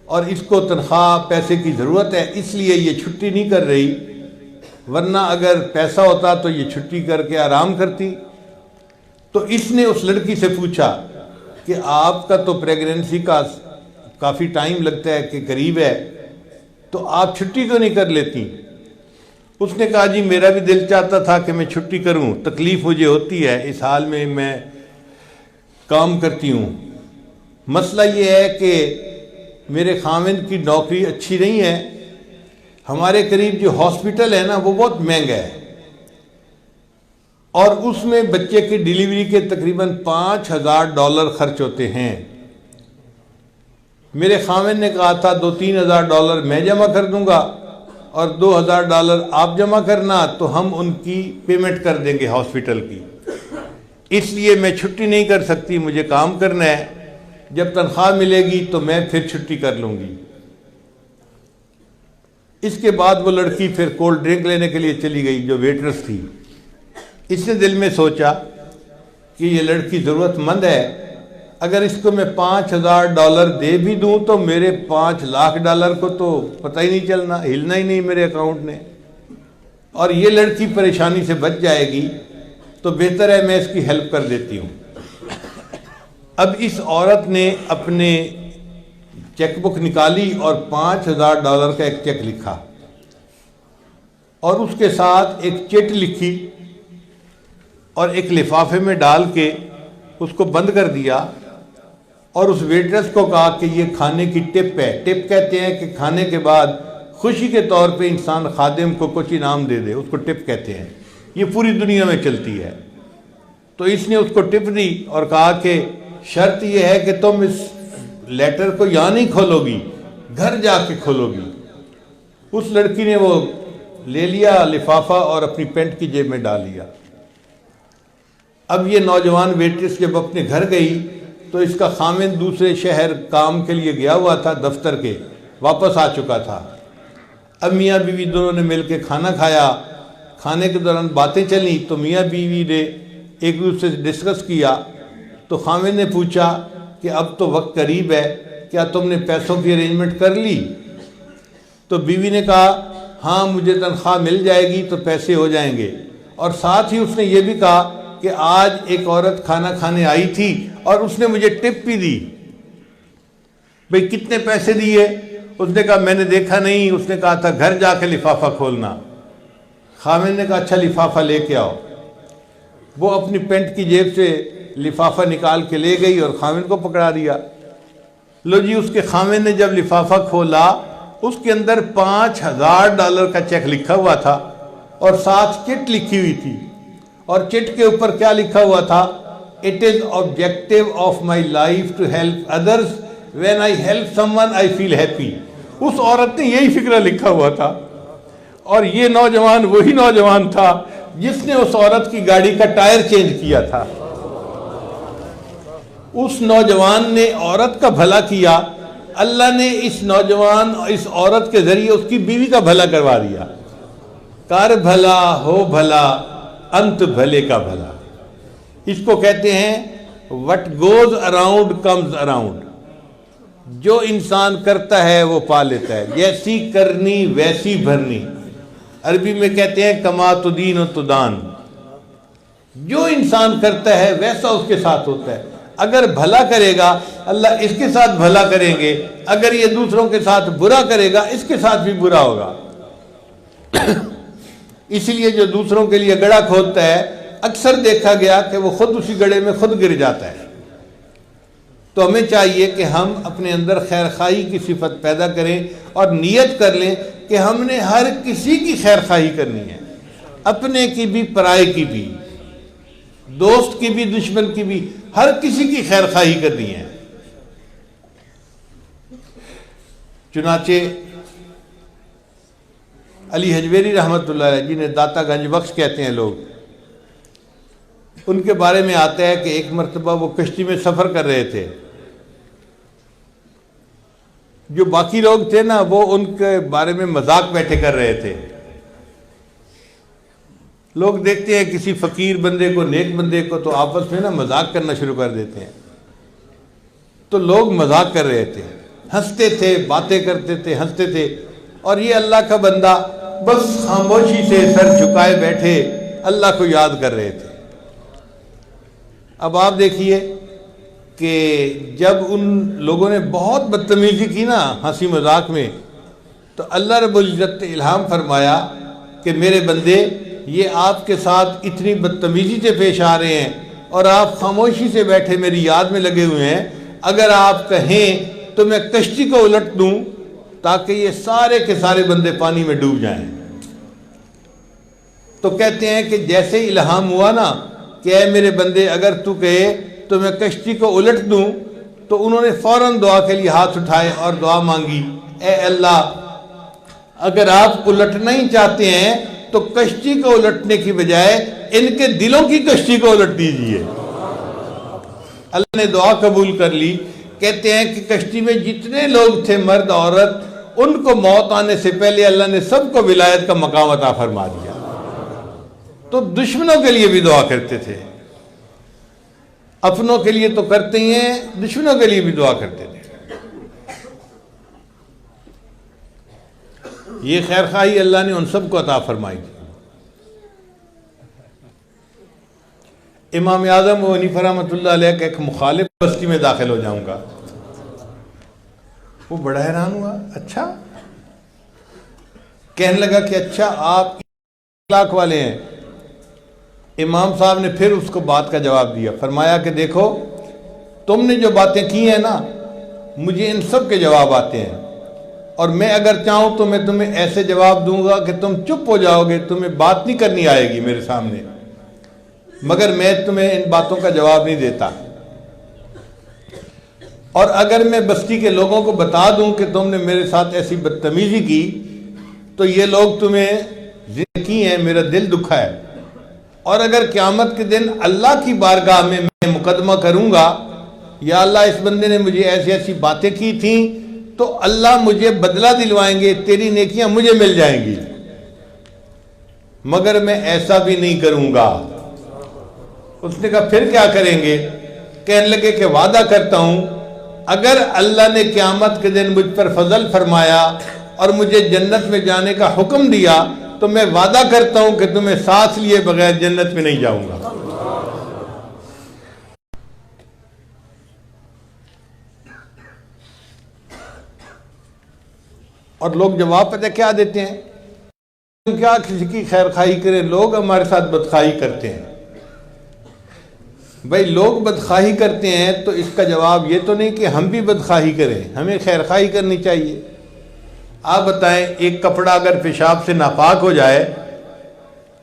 اور اس کو تنخواہ پیسے کی ضرورت ہے، اس لیے یہ چھٹی نہیں کر رہی، ورنہ اگر پیسہ ہوتا تو یہ چھٹی کر کے آرام کرتی۔ تو اس نے اس لڑکی سے پوچھا کہ آپ کا تو پریگننسی کا کافی ٹائم لگتا ہے کہ قریب ہے، تو آپ چھٹی کیوں نہیں کر لیتی؟ اس نے کہا جی میرا بھی دل چاہتا تھا کہ میں چھٹی کروں، تکلیف مجھے ہوتی ہے، اس حال میں کام کرتی ہوں۔ مسئلہ یہ ہے کہ میرے خاوند کی نوکری اچھی نہیں ہے، ہمارے قریب جو ہاسپٹل ہے نا وہ بہت مہنگا ہے، اور اس میں بچے کی ڈیلیوری کے تقریباً $5000 خرچ ہوتے ہیں۔ میرے خاوند نے کہا تھا $2-3 ہزار میں جمع کر دوں گا اور $2000 آپ جمع کرنا، تو ہم ان کی پیمنٹ کر دیں گے ہاسپٹل کی، اس لیے میں چھٹی نہیں کر سکتی، مجھے کام کرنا ہے، جب تنخواہ ملے گی تو میں پھر چھٹی کر لوں گی۔ اس کے بعد وہ لڑکی پھر کولڈ ڈرنک لینے کے لیے چلی گئی، جو ویٹرس تھی۔ اس نے دل میں سوچا کہ یہ لڑکی ضرورت مند ہے، اگر اس کو میں $5000 دے بھی دوں تو میرے $5,00,000 کو تو پتہ ہی نہیں چلنا، ہلنا ہی نہیں میرے اکاؤنٹ نے، اور یہ لڑکی پریشانی سے بچ جائے گی، تو بہتر ہے میں اس کی ہیلپ کر دیتی ہوں۔ اب اس عورت نے اپنے چیک بک نکالی اور $5000 کا ایک چیک لکھا، اور اس کے ساتھ ایک چٹ لکھی اور ایک لفافے میں ڈال کے اس کو بند کر دیا، اور اس ویٹرس کو کہا کہ یہ کھانے کی ٹپ ہے۔ ٹپ کہتے ہیں کہ کھانے کے بعد خوشی کے طور پہ انسان خادم کو کچھ انعام دے دے، اس کو ٹپ کہتے ہیں، یہ پوری دنیا میں چلتی ہے۔ تو اس نے اس کو ٹپ دی اور کہا کہ شرط یہ ہے کہ تم اس لیٹر کو یہاں نہیں کھولو گی، گھر جا کے کھولو گی۔ اس لڑکی نے وہ لے لیا لفافہ اور اپنی پینٹ کی جیب میں ڈال لیا۔ اب یہ نوجوان ویٹرس جب اپنے گھر گئی تو اس کا خاوند دوسرے شہر کام کے لیے گیا ہوا تھا، دفتر کے، واپس آ چکا تھا۔ اب میاں بیوی دونوں نے مل کے کھانا کھایا، کھانے کے دوران باتیں چلیں تو میاں بیوی نے ایک دوسرے سے ڈسکس کیا، تو خاوند نے پوچھا کہ اب تو وقت قریب ہے، کیا تم نے پیسوں کی ارینجمنٹ کر لی؟ تو بیوی نے کہا ہاں مجھے تنخواہ مل جائے گی تو پیسے ہو جائیں گے، اور ساتھ ہی اس نے یہ بھی کہا کہ آج ایک عورت کھانا کھانے آئی تھی اور اس نے مجھے ٹپ بھی دی۔ بھئی کتنے پیسے دیے؟ اس نے کہا میں نے دیکھا نہیں، اس نے کہا تھا گھر جا کے لفافہ کھولنا۔ خاوند نے کہا اچھا لفافہ لے کے آؤ۔ وہ اپنی پینٹ کی جیب سے لفافہ نکال کے لے گئی اور خاوند کو پکڑا دیا۔ لو جی، اس کے خاوند نے جب لفافہ کھولا اس کے اندر $5000 کا چیک لکھا ہوا تھا اور ساتھ چٹ لکھی ہوئی تھی، اور چٹ کے اوپر کیا لکھا ہوا تھا؟ It is objective of my life to help others. When I help someone I feel happy. اس عورت نے یہی فکرہ لکھا ہوا تھا، اور یہ نوجوان وہی نوجوان تھا جس نے اس عورت کی گاڑی کا ٹائر چینج کیا تھا۔ اس نوجوان نے عورت کا بھلا کیا، اللہ نے اس عورت کے ذریعے اس کی بیوی کا بھلا کروا دیا۔ کر بھلا ہو بھلا انت بھلے کا بھلا، اس کو کہتے ہیں what goes around comes around۔ جو انسان کرتا ہے وہ پا لیتا ہے، جیسی کرنی ویسی بھرنی، عربی میں کہتے ہیں کما تدین و تدان۔ جو انسان کرتا ہے ویسا اس کے ساتھ ہوتا ہے۔ اگر بھلا کرے گا اللہ اس کے ساتھ بھلا کریں گے، اگر یہ دوسروں کے ساتھ برا کرے گا اس کے ساتھ بھی برا ہوگا۔ اس لیے جو دوسروں کے لیے گڑھا کھودتا ہے اکثر دیکھا گیا کہ وہ خود اسی گڑھے میں خود گر جاتا ہے۔ تو ہمیں چاہیے کہ ہم اپنے اندر خیر خواہی کی صفت پیدا کریں اور نیت کر لیں کہ ہم نے ہر کسی کی خیر خواہی کرنی ہے، اپنے کی بھی پرائے کی بھی، دوست کی بھی دشمن کی بھی، ہر کسی کی خیر خواہی کرنی ہے۔ چنانچہ علی حجویری رحمۃ اللہ علیہ جنہیں داتا گنج بخش کہتے ہیں لوگ، ان کے بارے میں آتا ہے کہ ایک مرتبہ وہ کشتی میں سفر کر رہے تھے، جو باقی لوگ تھے نا وہ ان کے بارے میں مذاق بیٹھے کر رہے تھے۔ لوگ دیکھتے ہیں کسی فقیر بندے کو، نیک بندے کو، تو آپس میں نا مذاق کرنا شروع کر دیتے ہیں۔ تو لوگ مذاق کر رہے تھے، ہنستے تھے، باتیں کرتے تھے، ہنستے تھے، اور یہ اللہ کا بندہ بس خاموشی سے سر جھکائے بیٹھے اللہ کو یاد کر رہے تھے۔ اب آپ دیکھیے کہ جب ان لوگوں نے بہت بدتمیزی کی نا ہنسی مذاق میں، تو اللہ رب العزت نے الہام فرمایا کہ میرے بندے یہ آپ کے ساتھ اتنی بدتمیزی سے پیش آ رہے ہیں اور آپ خاموشی سے بیٹھے میری یاد میں لگے ہوئے ہیں، اگر آپ کہیں تو میں کشتی کو الٹ دوں تاکہ یہ سارے کے سارے بندے پانی میں ڈوب جائیں۔ تو کہتے ہیں کہ جیسے الہام ہوا نا کہ اے میرے بندے اگر تو کہے تو میں کشتی کو الٹ دوں، تو انہوں نے فوراً دعا کے لیے ہاتھ اٹھائے اور دعا مانگی، اے اللہ اگر آپ الٹنا ہی چاہتے ہیں تو کشتی کو الٹنے کی بجائے ان کے دلوں کی کشتی کو الٹ دیجئے۔ اللہ نے دعا قبول کر لی۔ کہتے ہیں کہ کشتی میں جتنے لوگ تھے مرد عورت، ان کو موت آنے سے پہلے اللہ نے سب کو ولایت کا مقام عطا فرما دیا۔ تو دشمنوں کے لیے بھی دعا کرتے تھے، اپنوں کے لیے تو کرتے ہی ہیں، دشمنوں کے لیے بھی دعا کرتے تھے۔ یہ خیر خواہی اللہ نے ان سب کو عطا فرمائی تھی۔ امام اعظم ابو حنیفہ رحمۃ اللہ علیہ کا ایک مخالف بستی میں داخل ہو جاؤں گا، وہ بڑا حیران ہوا، اچھا کہنے لگا کہ اچھا آپ اخلاق والے ہیں۔ امام صاحب نے پھر اس کو بات کا جواب دیا، فرمایا کہ دیکھو تم نے جو باتیں کی ہیں نا مجھے ان سب کے جواب آتے ہیں، اور میں اگر چاہوں تو میں تمہیں ایسے جواب دوں گا کہ تم چپ ہو جاؤ گے، تمہیں بات نہیں کرنی آئے گی میرے سامنے، مگر میں تمہیں ان باتوں کا جواب نہیں دیتا۔ اور اگر میں بستی کے لوگوں کو بتا دوں کہ تم نے میرے ساتھ ایسی بدتمیزی کی تو یہ لوگ تمہیں زندگی ہیں، میرا دل دکھا ہے، اور اگر قیامت کے دن اللہ کی بارگاہ میں مقدمہ کروں گا، یا اللہ اس بندے نے مجھے ایسی ایسی باتیں کی تھیں تو اللہ مجھے بدلہ دلوائیں گے، تیری نیکیاں مجھے مل جائیں گی، مگر میں ایسا بھی نہیں کروں گا۔ اس نے کہا پھر کیا کریں گے؟ کہنے لگے کہ وعدہ کرتا ہوں اگر اللہ نے قیامت کے دن مجھ پر فضل فرمایا اور مجھے جنت میں جانے کا حکم دیا تو میں وعدہ کرتا ہوں کہ تمہیں ساتھ لیے بغیر جنت میں نہیں جاؤں گا۔ اور لوگ جواب پتہ کیا دیتے ہیں؟ کیا کسی کی خیر خواہی کریں، لوگ ہمارے ساتھ بدخواہی کرتے ہیں۔ بھائی لوگ بدخواہی کرتے ہیں تو اس کا جواب یہ تو نہیں کہ ہم بھی بدخواہی کریں، ہمیں خیر خواہی کرنی چاہیے۔ آپ بتائیں ایک کپڑا اگر پیشاب سے ناپاک ہو جائے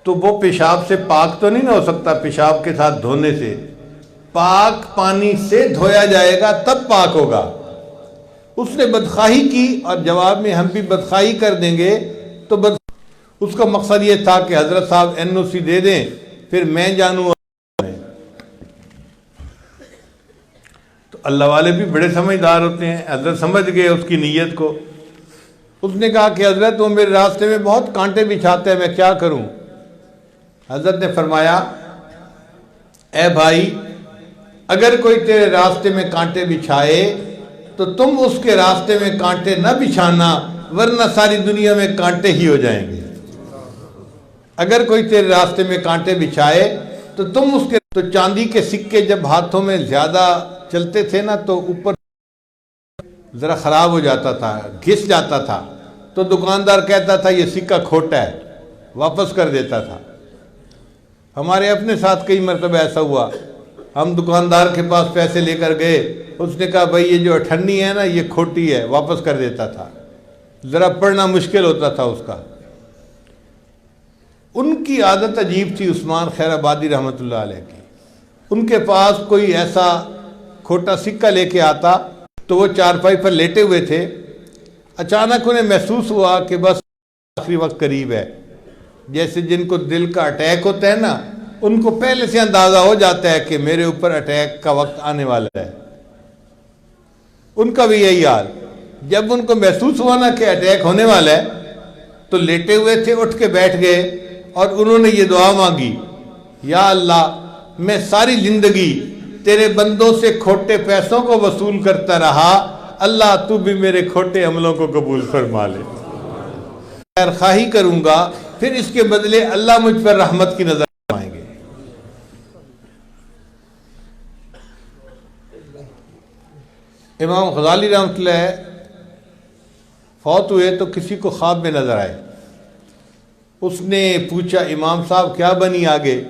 تو وہ پیشاب سے پاک تو نہیں نہ ہو سکتا، پیشاب کے ساتھ دھونے سے، پاک پانی سے دھویا جائے گا تب پاک ہوگا۔ اس نے بدخواہی کی اور جواب میں ہم بھی بدخواہی کر دیں گے تو اس کا مقصد یہ تھا کہ حضرت صاحب NOC دے دیں پھر میں جانوں۔ تو اللہ والے بھی بڑے سمجھدار ہوتے ہیں، حضرت سمجھ گئے اس کی نیت کو۔ اس نے کہا کہ حضرت وہ میرے راستے میں بہت کانٹے بچھاتے ہیں، میں کیا کروں؟ حضرت نے فرمایا اے بھائی اگر کوئی تیرے راستے میں کانٹے بچھائے تو تم اس کے راستے میں کانٹے نہ بچھانا، ورنہ ساری دنیا میں کانٹے ہی ہو جائیں گے۔ اگر کوئی تیرے راستے میں کانٹے بچھائے تو تم اس کے، تو چاندی کے سکے جب ہاتھوں میں زیادہ چلتے تھے نا تو اوپر ذرا خراب ہو جاتا تھا، گھس جاتا تھا، تو دکاندار کہتا تھا یہ سکہ کھوٹا ہے، واپس کر دیتا تھا۔ ہمارے اپنے ساتھ کئی مرتبہ ایسا ہوا، ہم دکاندار کے پاس پیسے لے کر گئے، اس نے کہا بھائی یہ جو اٹھنی ہے نا یہ کھوٹی ہے، واپس کر دیتا تھا، ذرا پڑھنا مشکل ہوتا تھا اس کا۔ ان کی عادت عجیب تھی عثمان خیر آبادی رحمۃ اللہ علیہ کی۔ ان کے پاس کوئی ایسا کھوٹا سکہ لے کے آتا تو وہ چارپائی پر لیٹے ہوئے تھے، اچانک انہیں محسوس ہوا کہ بس آخری وقت قریب ہے، جیسے جن کو دل کا اٹیک ہوتا ہے نا، ان کو پہلے سے اندازہ ہو جاتا ہے کہ میرے اوپر اٹیک کا وقت آنے والا ہے۔ ان کا بھی یہی حال، جب ان کو محسوس ہوا نا کہ اٹیک ہونے والا ہے تو لیٹے ہوئے تھے، اٹھ کے بیٹھ گئے اور انہوں نے یہ دعا مانگی، یا اللہ میں ساری زندگی تیرے بندوں سے کھوٹے پیسوں کو وصول کرتا رہا، اللہ تو بھی میرے کھوٹے عملوں کو قبول فرما لے۔ خیر خواہی کروں گا پھر اس کے بدلے اللہ مجھ پر رحمت کی نظر آئیں گے۔ امام غزالی رحمۃ اللہ فوت ہوئے تو کسی کو خواب میں نظر آئے. اس نے پوچھا امام صاحب کیا بنی آگے؟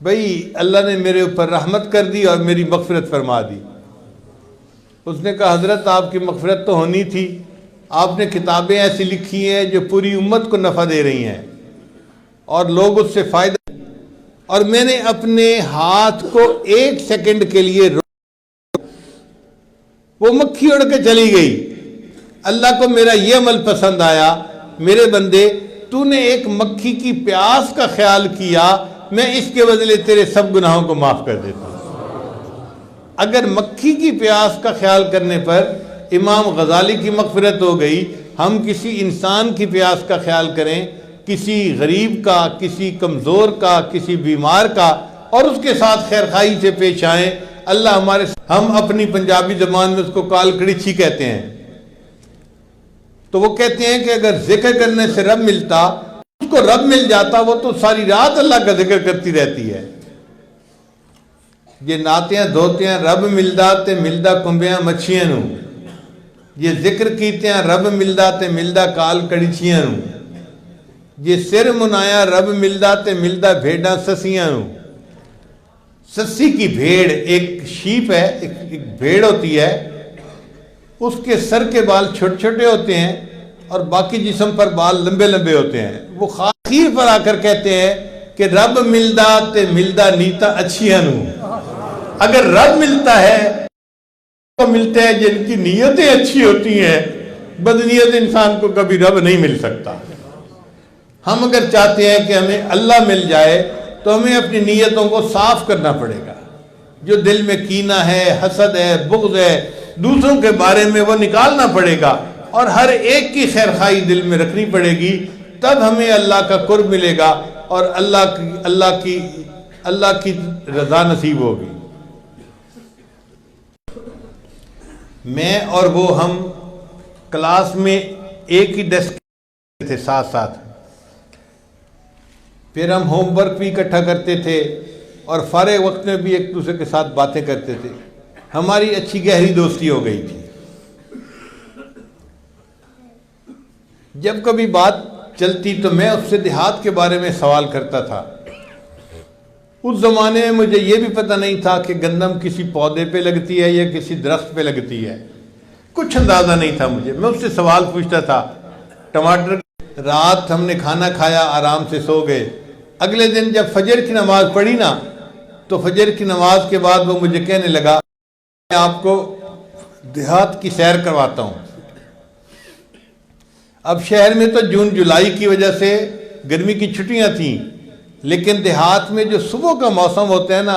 بھئی اللہ نے میرے اوپر رحمت کر دی اور میری مغفرت فرما دی. اس نے کہا حضرت آپ کی مغفرت تو ہونی تھی، آپ نے کتابیں ایسی لکھی ہیں جو پوری امت کو نفع دے رہی ہیں اور لوگ اس سے فائدہ، اور میں نے اپنے ہاتھ کو 1 سیکنڈ کے لیے وہ مکھی اڑ کے چلی گئی. اللہ کو میرا یہ عمل پسند آیا، میرے بندے تو نے ایک مکھی کی پیاس کا خیال کیا، میں اس کے بدلے تیرے سب گناہوں کو معاف کر دیتا ہوں. اگر مکھی کی پیاس کا خیال کرنے پر امام غزالی کی مغفرت ہو گئی، ہم کسی انسان کی پیاس کا خیال کریں، کسی غریب کا، کسی کمزور کا، کسی بیمار کا، اور اس کے ساتھ خیر خواہی سے پیش آئیں. اللہ ہمارے، ہم اپنی پنجابی زبان میں اس کو کال کڑچھی کہتے ہیں. تو وہ کہتے ہیں کہ اگر ذکر کرنے سے رب ملتا، اس کو رب مل جاتا، وہ تو ساری رات اللہ کا ذکر کرتی رہتی ہے. یہ نعتیاں دھوتیاں رب ملدا تے ملدا کنبیاں مچھیاں نو، یہ ذکر کیتیاں رب ملدا تے ملدا کال کڑچیاں نو، یہ سر منایا رب ملدا تے ملدا بھیڑاں سسیاں نو. سسی کی بھیڑ ایک شیپ ہے، ایک بھیڑ ہوتی ہے، اس کے سر کے بال چھوٹے چھوٹے ہوتے ہیں اور باقی جسم پر بال لمبے لمبے ہوتے ہیں. وہ آخر پر آ کر کہتے ہیں کہ رب ملدا تے ملدا نیتا اچھیاں نو. اگر رب ملتا ہے تو ملتے ہیں جن کی نیتیں اچھی ہوتی ہیں، بدنیت انسان کو کبھی رب نہیں مل سکتا. ہم اگر چاہتے ہیں کہ ہمیں اللہ مل جائے تو ہمیں اپنی نیتوں کو صاف کرنا پڑے گا. جو دل میں کینہ ہے، حسد ہے، بغض ہے، دوسروں کے بارے میں، وہ نکالنا پڑے گا اور ہر ایک کی خیر خواہی دل میں رکھنی پڑے گی. تب ہمیں اللہ کا قرب ملے گا اور اللہ کی رضا نصیب ہوگی. میں اور وہ ہم کلاس میں ایک ہی ڈیسک تھے ساتھ ساتھ، پھر ہم ہوم ورک بھی اکٹھا کرتے تھے اور فارغ وقت میں بھی ایک دوسرے کے ساتھ باتیں کرتے تھے. ہماری اچھی گہری دوستی ہو گئی تھی. جب کبھی بات چلتی تو میں اس سے دیہات کے بارے میں سوال کرتا تھا. اس زمانے میں مجھے یہ بھی پتہ نہیں تھا کہ گندم کسی پودے پہ لگتی ہے یا کسی درخت پہ لگتی ہے، کچھ اندازہ نہیں تھا مجھے. میں اس سے سوال پوچھتا تھا. ٹماٹر، رات ہم نے کھانا کھایا، آرام سے سو گئے. اگلے دن جب فجر کی نماز پڑھی نا، تو فجر کی نماز کے بعد وہ مجھے کہنے لگا میں آپ کو دیہات کی سیر کرواتا ہوں. اب شہر میں تو جون جولائی کی وجہ سے گرمی کی چھٹیاں تھیں، لیکن دیہات میں جو صبح کا موسم ہوتا ہے نا،